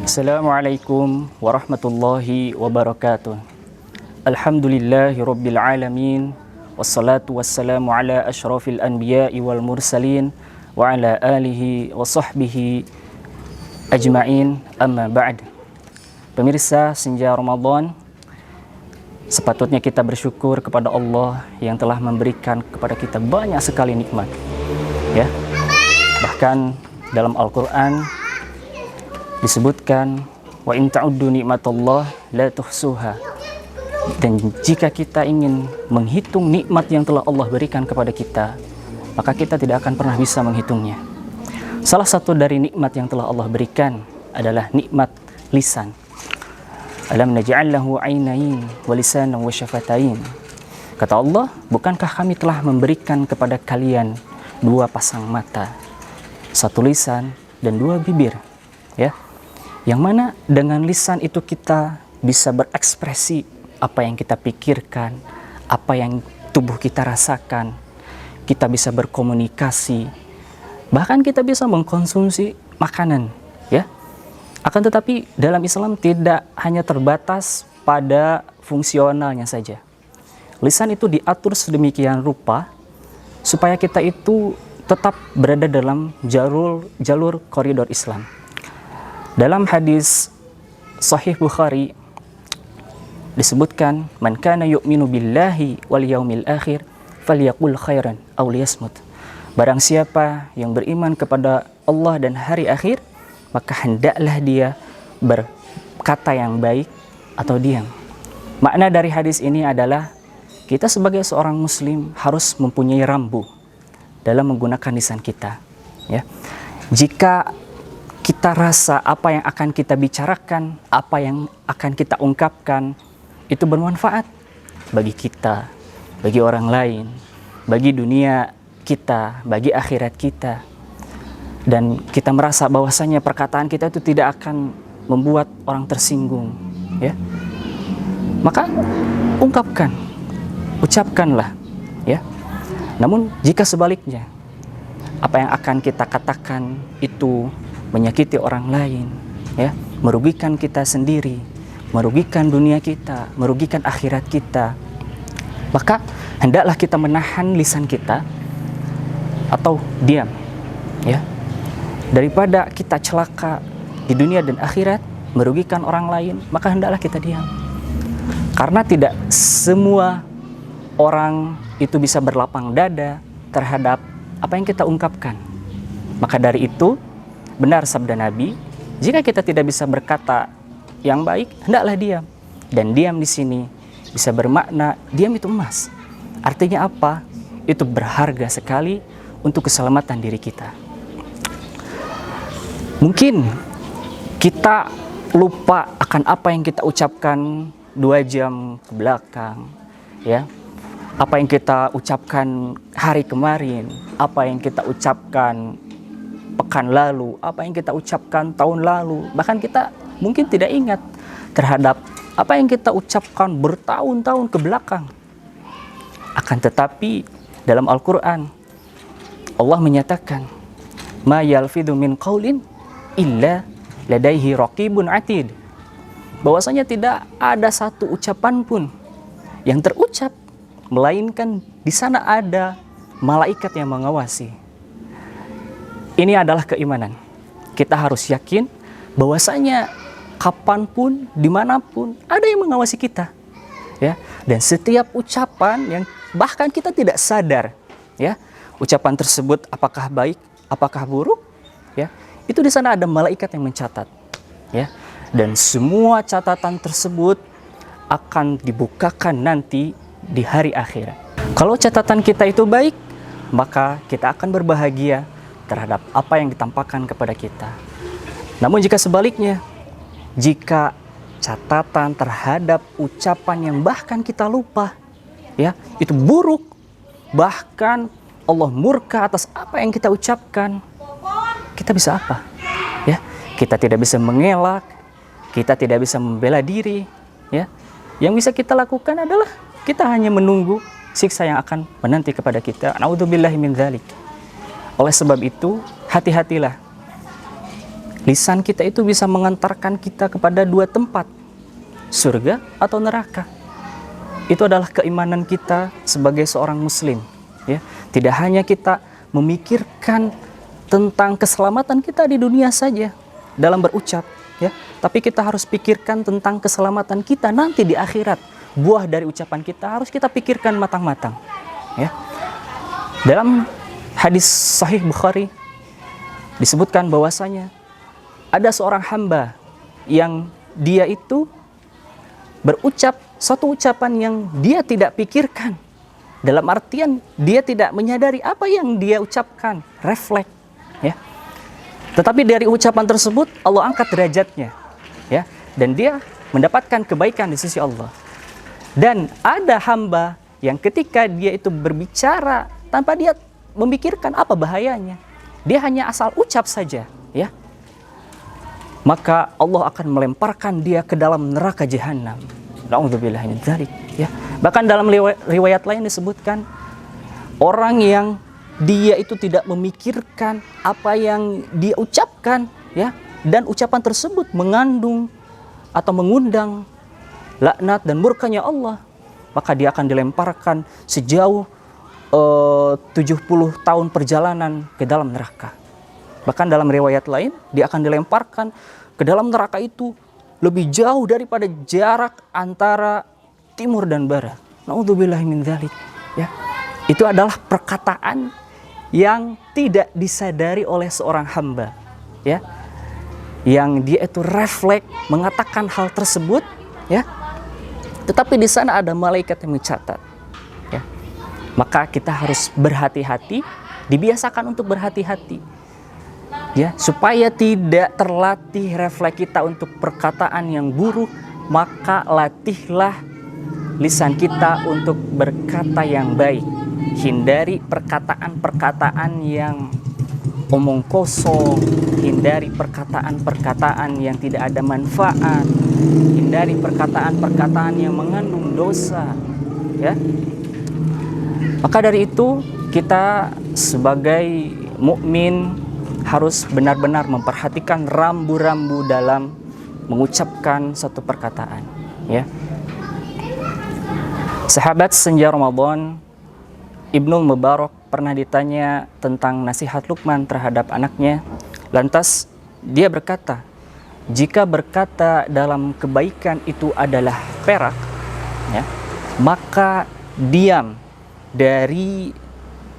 Assalamualaikum warahmatullahi wabarakatuh. Alhamdulillahi rabbil alamin. Wassalatu wassalamu ala ashrafil anbiya'i wal mursalin wa ala alihi wa sahbihi ajma'in, amma ba'd. Pemirsa senja Ramadan, sepatutnya kita bersyukur kepada Allah yang telah memberikan kepada kita banyak sekali nikmat. Ya. Bahkan dalam Al-Qur'an disebutkan wa in ta'uddu nikmatallah la tuhsuha. Dan jika kita ingin menghitung nikmat yang telah Allah berikan kepada kita, maka kita tidak akan pernah bisa menghitungnya. Salah satu dari nikmat yang telah Allah berikan adalah nikmat lisan. Alam naj'al lahu 'ainain wa lisanan wa syafatain. Kata Allah, bukankah kami telah memberikan kepada kalian dua pasang mata, satu lisan dan dua bibir, ya? Yang mana dengan lisan itu kita bisa berekspresi apa yang kita pikirkan, apa yang tubuh kita rasakan. Kita bisa berkomunikasi, bahkan kita bisa mengkonsumsi makanan, ya. Akan tetapi dalam Islam tidak hanya terbatas pada fungsionalnya saja. Lisan itu diatur sedemikian rupa supaya kita itu tetap berada dalam jalur koridor Islam. Dalam hadis Sahih Bukhari disebutkan, man kana yu'minu billahi wal yaumil akhir falyaqul khairan aw liyasmut. Barang siapa yang beriman kepada Allah dan hari akhir, maka hendaklah dia berkata yang baik atau diam. Makna dari hadis ini adalah kita sebagai seorang muslim harus mempunyai rambu dalam menggunakan lisan kita, ya. Jika kita rasa apa yang akan kita bicarakan, apa yang akan kita ungkapkan itu bermanfaat bagi kita, bagi orang lain, bagi dunia kita, bagi akhirat kita, dan kita merasa bahwasanya perkataan kita itu tidak akan membuat orang tersinggung, ya, maka ungkapkan, ucapkanlah, ya. Namun jika sebaliknya, apa yang akan kita katakan itu menyakiti orang lain, ya, merugikan kita sendiri, merugikan dunia kita, merugikan akhirat kita, maka hendaklah kita menahan lisan kita atau diam, ya. Daripada kita celaka di dunia dan akhirat, merugikan orang lain, maka hendaklah kita diam. Karena tidak semua orang itu bisa berlapang dada terhadap apa yang kita ungkapkan. Maka dari itu, benar sabda Nabi, jika kita tidak bisa berkata yang baik, hendaklah diam. Dan diam di sini bisa bermakna diam itu emas. Artinya apa? Itu berharga sekali untuk keselamatan diri kita. Mungkin kita lupa akan apa yang kita ucapkan 2 jam ke belakang, ya. Apa yang kita ucapkan hari kemarin, apa yang kita ucapkan pekan lalu, apa yang kita ucapkan tahun lalu, bahkan kita mungkin tidak ingat terhadap apa yang kita ucapkan bertahun-tahun ke belakang. Akan tetapi dalam Al-Quran Allah menyatakan, ma yalfidhu min qaulin illa ladaihi raqibun atid. Bahwasanya tidak ada satu ucapan pun yang terucap melainkan di sana ada malaikat yang mengawasi. Ini adalah keimanan. Kita harus yakin bahwasanya kapanpun, dimanapun, ada yang mengawasi kita, ya. Dan setiap ucapan yang bahkan kita tidak sadar, ya, ucapan tersebut apakah baik, apakah buruk, ya, itu di sana ada malaikat yang mencatat, ya. Dan semua catatan tersebut akan dibukakan nanti di hari akhirat. Kalau catatan kita itu baik, maka kita akan berbahagia terhadap apa yang ditampakkan kepada kita. Namun jika sebaliknya, jika catatan terhadap ucapan yang bahkan kita lupa, ya, itu buruk, bahkan Allah murka atas apa yang kita ucapkan, kita bisa apa? Ya, kita tidak bisa mengelak, kita tidak bisa membela diri, ya. Yang bisa kita lakukan adalah kita hanya menunggu siksa yang akan menanti kepada kita. Naudzubillahi min dzalik. Oleh sebab itu, hati-hatilah Lisan kita itu bisa mengantarkan kita kepada dua tempat, surga atau neraka. Itu adalah keimanan kita sebagai seorang muslim, ya. Tidak hanya kita memikirkan tentang keselamatan kita di dunia saja dalam berucap, ya, tapi kita harus pikirkan tentang keselamatan kita nanti di akhirat. Buah dari ucapan kita harus kita pikirkan matang-matang, ya. Dalam hadis Sahih Bukhari disebutkan bahwasanya ada seorang hamba yang dia itu berucap satu ucapan yang dia tidak pikirkan. Dalam artian dia tidak menyadari apa yang dia ucapkan, refleks, ya. Tetapi dari ucapan tersebut Allah angkat derajatnya, ya, dan dia mendapatkan kebaikan di sisi Allah. Dan ada hamba yang ketika dia itu berbicara tanpa dia memikirkan apa bahayanya, dia hanya asal ucap saja, ya, maka Allah akan melemparkan dia ke dalam neraka jahanam. Na'udzubillah min dzalik, ya. Bahkan dalam riwayat lain disebutkan orang yang dia itu tidak memikirkan apa yang dia ucapkan, ya, dan ucapan tersebut mengandung atau mengundang laknat dan murkanya Allah, maka dia akan dilemparkan sejauh 70 tahun perjalanan ke dalam neraka. Bahkan dalam riwayat lain, dia akan dilemparkan ke dalam neraka itu lebih jauh daripada jarak antara timur dan barat. Na'udzubillah min dzalik, ya. Itu adalah perkataan yang tidak disadari oleh seorang hamba, ya. Yang dia itu refleks mengatakan hal tersebut, ya. Tetapi di sana ada malaikat yang mencatat, ya. Maka kita harus berhati-hati, dibiasakan untuk berhati-hati, ya, supaya tidak terlatih refleks kita untuk perkataan yang buruk. Maka latihlah lisan kita untuk berkata yang baik. Hindari perkataan-perkataan yang omong kosong, hindari perkataan-perkataan yang tidak ada manfaat, hindari perkataan-perkataan yang mengandung dosa, ya. Maka dari itu kita sebagai mukmin harus benar-benar memperhatikan rambu-rambu dalam mengucapkan satu perkataan, ya. Sahabat senja Ramadan Ibnu Mubarak pernah ditanya tentang nasihat Luqman terhadap anaknya. Lantas dia berkata, jika berkata dalam kebaikan itu adalah perak, ya, maka diam dari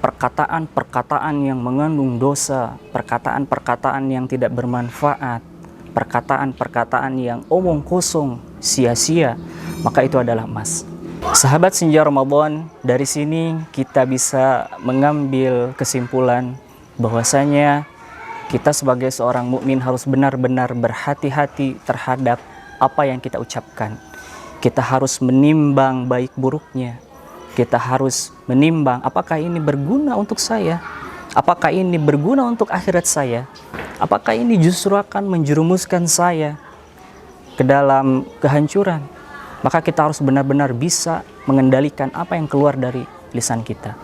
perkataan-perkataan yang mengandung dosa, perkataan-perkataan yang tidak bermanfaat, perkataan-perkataan yang omong kosong, sia-sia, maka itu adalah emas. Sahabat senja Ramadan, dari sini kita bisa mengambil kesimpulan bahwasanya kita sebagai seorang mukmin harus benar-benar berhati-hati terhadap apa yang kita ucapkan. Kita harus menimbang baik buruknya. Kita harus menimbang apakah ini berguna untuk saya, apakah ini berguna untuk akhirat saya, apakah ini justru akan menjerumuskan saya ke dalam kehancuran. Maka kita harus benar-benar bisa mengendalikan apa yang keluar dari lisan kita.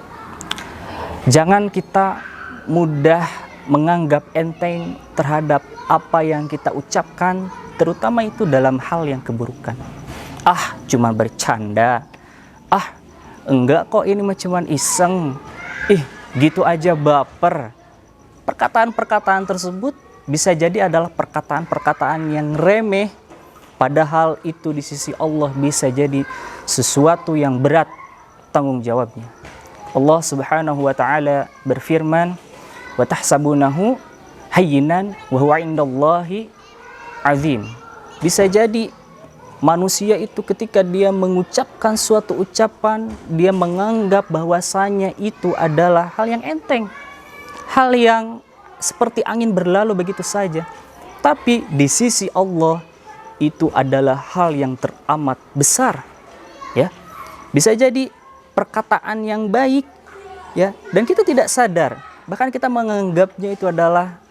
Jangan kita mudah menganggap enteng terhadap apa yang kita ucapkan, terutama itu dalam hal yang keburukan. Ah, cuma bercanda. Ah, enggak kok, ini mah cuman iseng. Ih, gitu aja baper. Perkataan-perkataan tersebut bisa jadi adalah perkataan-perkataan yang remeh. Padahal itu di sisi Allah bisa jadi sesuatu yang berat tanggung jawabnya. Allah Subhanahu wa taala berfirman, "Wa tahsabunahu hayyinan wa huwa 'indallahi 'azim." Bisa jadi manusia itu ketika dia mengucapkan suatu ucapan, dia menganggap bahwasanya itu adalah hal yang enteng, hal yang seperti angin berlalu begitu saja. Tapi di sisi Allah itu adalah hal yang teramat besar, ya. Bisa jadi perkataan yang baik, ya, dan kita tidak sadar, bahkan kita menganggapnya itu adalah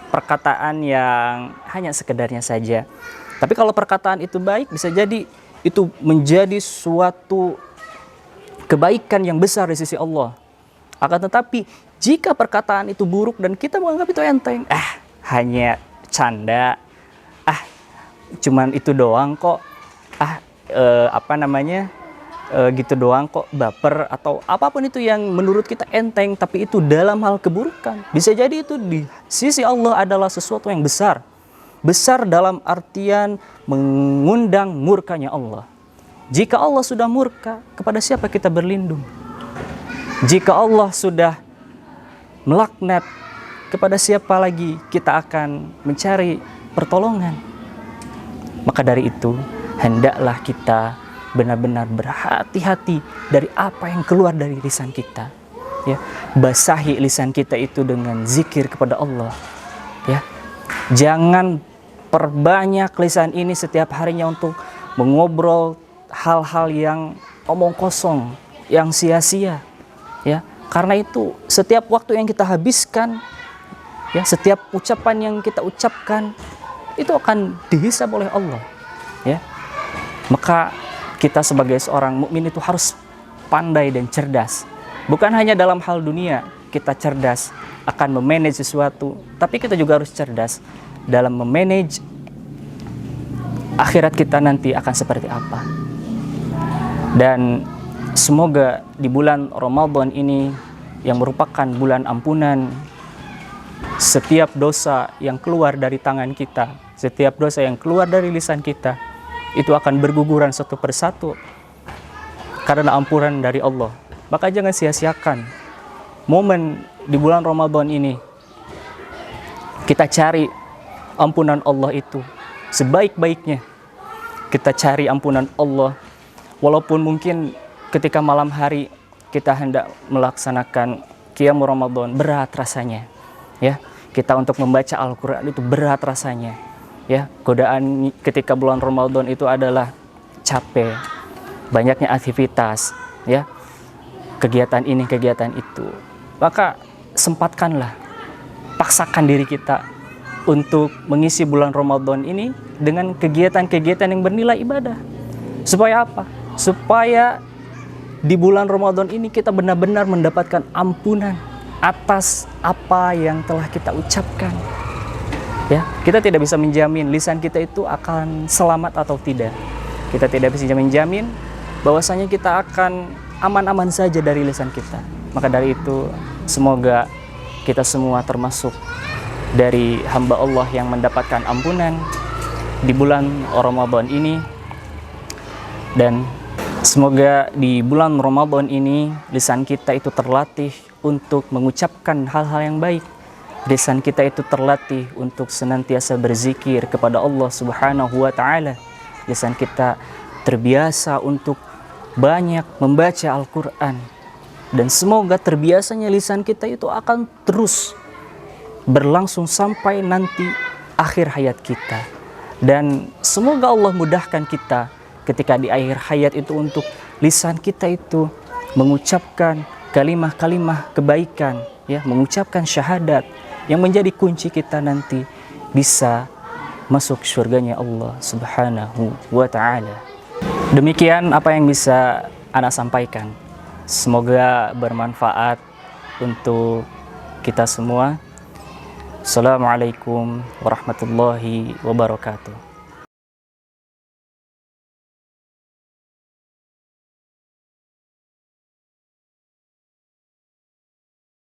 perkataan yang hanya sekedarnya saja. Tapi kalau perkataan itu baik, bisa jadi itu menjadi suatu kebaikan yang besar di sisi Allah. Akan tetapi jika perkataan itu buruk dan kita menganggap itu enteng, hanya canda, cuman itu doang kok, gitu doang kok, baper atau apapun itu yang menurut kita enteng, tapi itu dalam hal keburukan. Bisa jadi itu di sisi Allah adalah sesuatu yang besar. Besar dalam artian mengundang murkanya Allah. Jika Allah sudah murka, kepada siapa kita berlindung? Jika Allah sudah melaknat, kepada siapa lagi kita akan mencari pertolongan? Maka dari itu, hendaklah kita benar-benar berhati-hati dari apa yang keluar dari lisan kita. Ya, basahi lisan kita itu dengan zikir kepada Allah. Ya, jangan perbanyak lisan ini setiap harinya untuk mengobrol hal-hal yang omong kosong, yang sia-sia. Ya, karena itu setiap waktu yang kita habiskan, ya, setiap ucapan yang kita ucapkan itu akan dihisab oleh Allah. Ya, maka kita sebagai seorang mukmin itu harus pandai dan cerdas. Bukan hanya dalam hal dunia kita cerdas akan memanage sesuatu, tapi kita juga harus cerdas dalam memanage akhirat kita nanti akan seperti apa. Dan semoga di bulan Ramadan ini yang merupakan bulan ampunan, setiap dosa yang keluar dari tangan kita, setiap dosa yang keluar dari lisan kita, itu akan berguguran satu persatu karena ampunan dari Allah. Maka jangan sia-siakan momen di bulan Ramadan ini. Kita cari ampunan Allah itu sebaik-baiknya. Kita cari ampunan Allah, walaupun mungkin ketika malam hari kita hendak melaksanakan qiyam Ramadan, berat rasanya. Ya, kita untuk membaca Al-Quran itu berat rasanya. Ya, godaan ketika bulan Ramadan itu adalah capek, banyaknya aktivitas, ya, kegiatan ini, kegiatan itu. Maka sempatkanlah, paksakan diri kita untuk mengisi bulan Ramadan ini dengan kegiatan-kegiatan yang bernilai ibadah. Supaya apa? Supaya di bulan Ramadan ini kita benar-benar mendapatkan ampunan atas apa yang telah kita ucapkan. Ya, kita tidak bisa menjamin lisan kita itu akan selamat atau tidak. Kita tidak bisa menjamin bahwasanya kita akan aman-aman saja dari lisan kita. Maka dari itu, semoga kita semua termasuk dari hamba Allah yang mendapatkan ampunan di bulan Ramadan ini. Dan semoga di bulan Ramadan ini lisan kita itu terlatih untuk mengucapkan hal-hal yang baik. Lisan kita itu terlatih untuk senantiasa berzikir kepada Allah Subhanahu wa taala. Lisan kita terbiasa untuk banyak membaca Al-Qur'an. Dan semoga terbiasanya lisan kita itu akan terus berlangsung sampai nanti akhir hayat kita. Dan semoga Allah mudahkan kita ketika di akhir hayat itu untuk lisan kita itu mengucapkan kalimah-kalimah kebaikan, ya, mengucapkan syahadat yang menjadi kunci kita nanti bisa masuk surganya Allah Subhanahu wa taala. Demikian apa yang bisa Ana sampaikan. Semoga bermanfaat untuk kita semua. Assalamualaikum warahmatullahi wabarakatuh.